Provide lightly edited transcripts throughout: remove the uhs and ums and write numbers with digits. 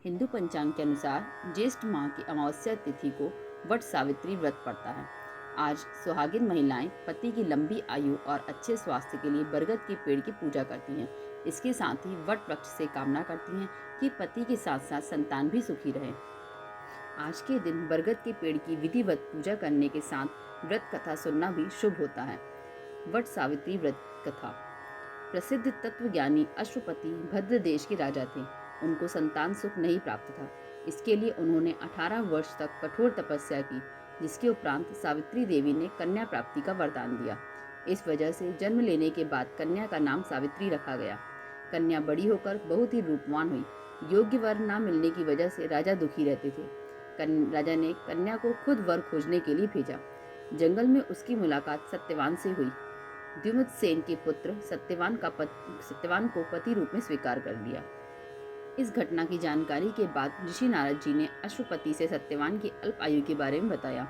हिंदू पंचांग के अनुसार ज्येष्ठ माह की अमावस्या तिथि को वट सावित्री व्रत पड़ता है। आज सुहागिन महिलाएं पति की लंबी आयु और अच्छे स्वास्थ्य के लिए बरगद के पेड़ की पूजा करती हैं। इसके साथ ही वट वृक्ष से कामना करती हैं कि पति के साथ साथ संतान भी सुखी रहे। आज के दिन बरगद के पेड़ की विधिवत पूजा करने के साथ व्रत कथा सुनना भी शुभ होता है। वट सावित्री व्रत कथा। प्रसिद्ध तत्वज्ञानी अश्वपति भद्र देश के राजा थे। उनको संतान सुख नहीं प्राप्त था। इसके लिए उन्होंने 18 वर्ष तक कठोर तपस्या की, जिसके उपरांत सावित्री देवी ने कन्या प्राप्ति का वरदान दिया। इस वजह से जन्म लेने के बाद कन्या का नाम सावित्री रखा गया। कन्या बड़ी होकर बहुत ही रूपवान हुई। योग्य वर न मिलने की वजह से राजा दुखी रहते थे। राजा ने कन्या को खुद वर खोजने के लिए भेजा। जंगल में उसकी मुलाकात सत्यवान से हुई। द्युमत सेन के पुत्र सत्यवान को पति रूप में स्वीकार कर लिया। इस घटना की जानकारी के बाद ऋषि नारद जी ने अश्वपति से सत्यवान की अल्प आयु के बारे में बताया।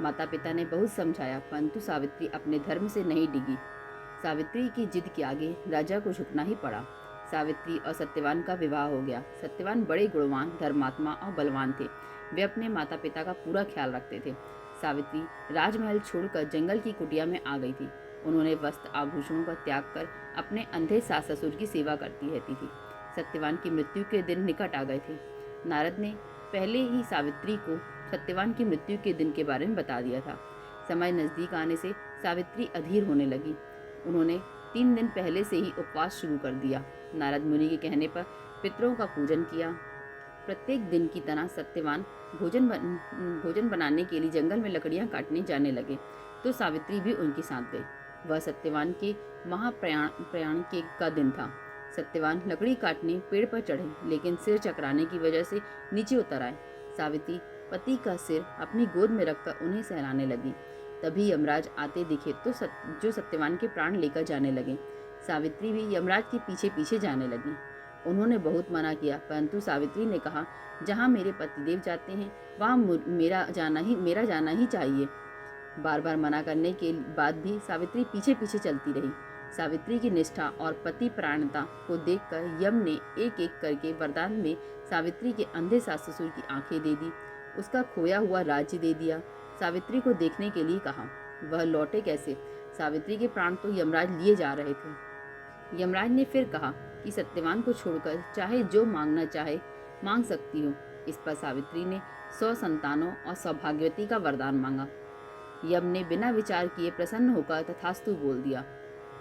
माता पिता ने बहुत समझाया, परंतु सावित्री अपने धर्म से नहीं डिगी। सावित्री की जिद के आगे राजा को झुकना ही पड़ा। सावित्री और सत्यवान का विवाह हो गया। सत्यवान बड़े गुणवान, धर्मात्मा और बलवान थे। वे अपने माता पिता का पूरा ख्याल रखते थे। सावित्री राजमहल छोड़कर जंगल की कुटिया में आ गई थी। उन्होंने वस्त्र आभूषणों का त्याग कर अपने अंधे सास ससुर की सेवा करती रहती थी। सत्यवान की मृत्यु के दिन निकट आ गए थे। नारद ने पहले ही सावित्री को सत्यवान की मृत्यु के दिन के बारे में बता दिया था। समय नजदीक आने से सावित्री अधीर होने लगी। उन्होंने 3 दिन पहले से ही उपवास शुरू कर दिया। नारद मुनि के कहने पर पितरों का पूजन किया। प्रत्येक दिन की तरह सत्यवान भोजन बनाने के लिए जंगल में लकड़ियां काटने जाने लगे, तो सावित्री भी उनके साथ गई। वह सत्यवान के महाप्रयाण का दिन था। सत्यवान लकड़ी काटने पेड़ पर चढ़े, लेकिन सिर चकराने की वजह से नीचे उतर आए। सावित्री पति का सिर अपनी गोद में रखकर उन्हें सहलाने लगी। तभी यमराज आते दिखे तो जो सत्यवान के प्राण लेकर जाने लगे। सावित्री भी यमराज के पीछे पीछे जाने लगी। उन्होंने बहुत मना किया, परंतु सावित्री ने कहा, जहाँ मेरे पतिदेव जाते हैं वहाँ मेरा जाना ही चाहिए। बार बार मना करने के बाद भी सावित्री पीछे पीछे चलती रही। सावित्री की निष्ठा और पति प्राणता को देखकर यम ने एक एक करके वरदान में सावित्री के अंधे सास ससुर की आंखें दे दी, उसका खोया हुआ राज्य दे दिया। सावित्री को देखने के लिए कहा। वह लौटे कैसे? सावित्री के प्राण तो यमराज लिए जा रहे थे। यमराज ने फिर कहा कि सत्यवान को छोड़कर चाहे जो मांगना चाहे मांग सकती हो। इस पर सावित्री ने 100 संतानों और सौभाग्यवती का वरदान मांगा। यम ने बिना विचार किए प्रसन्न होकर तथास्तु बोल दिया।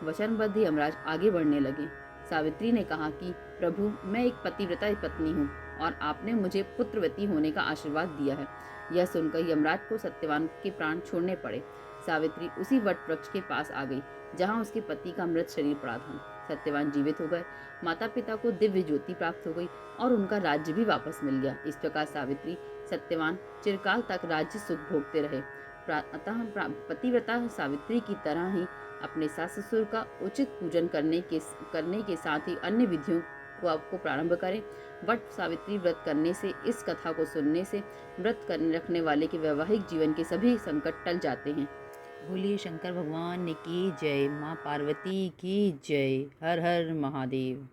वचनबद्ध यमराज आगे बढ़ने लगे। सावित्री ने कहा कि प्रभु, मैं एक पतिव्रता पत्नी हूँ और आपने मुझे पुत्रवती होने का आशीर्वाद दिया है। यह सुनकर यमराज को सत्यवान के प्राण छोड़ने पड़े। सावित्री उसी वट वृक्ष के पास आ गई जहाँ उसके पति का मृत शरीर पड़ा था। सत्यवान जीवित हो गए। माता पिता को दिव्य ज्योति प्राप्त हो गई और उनका राज्य भी वापस मिल गया। इस प्रकार सावित्री सत्यवान चिरकाल तक राज्य सुख भोगते रहे। अतः पतिव्रता सावित्री की तरह ही अपने सास ससुर का उचित पूजन करने के साथ ही अन्य विधियों को आपको प्रारंभ करें। वट सावित्री व्रत करने से, इस कथा को सुनने से व्रत रखने वाले के वैवाहिक जीवन के सभी संकट टल जाते हैं। बोलिए शंकर भगवान की जय, माँ पार्वती की जय। हर हर महादेव।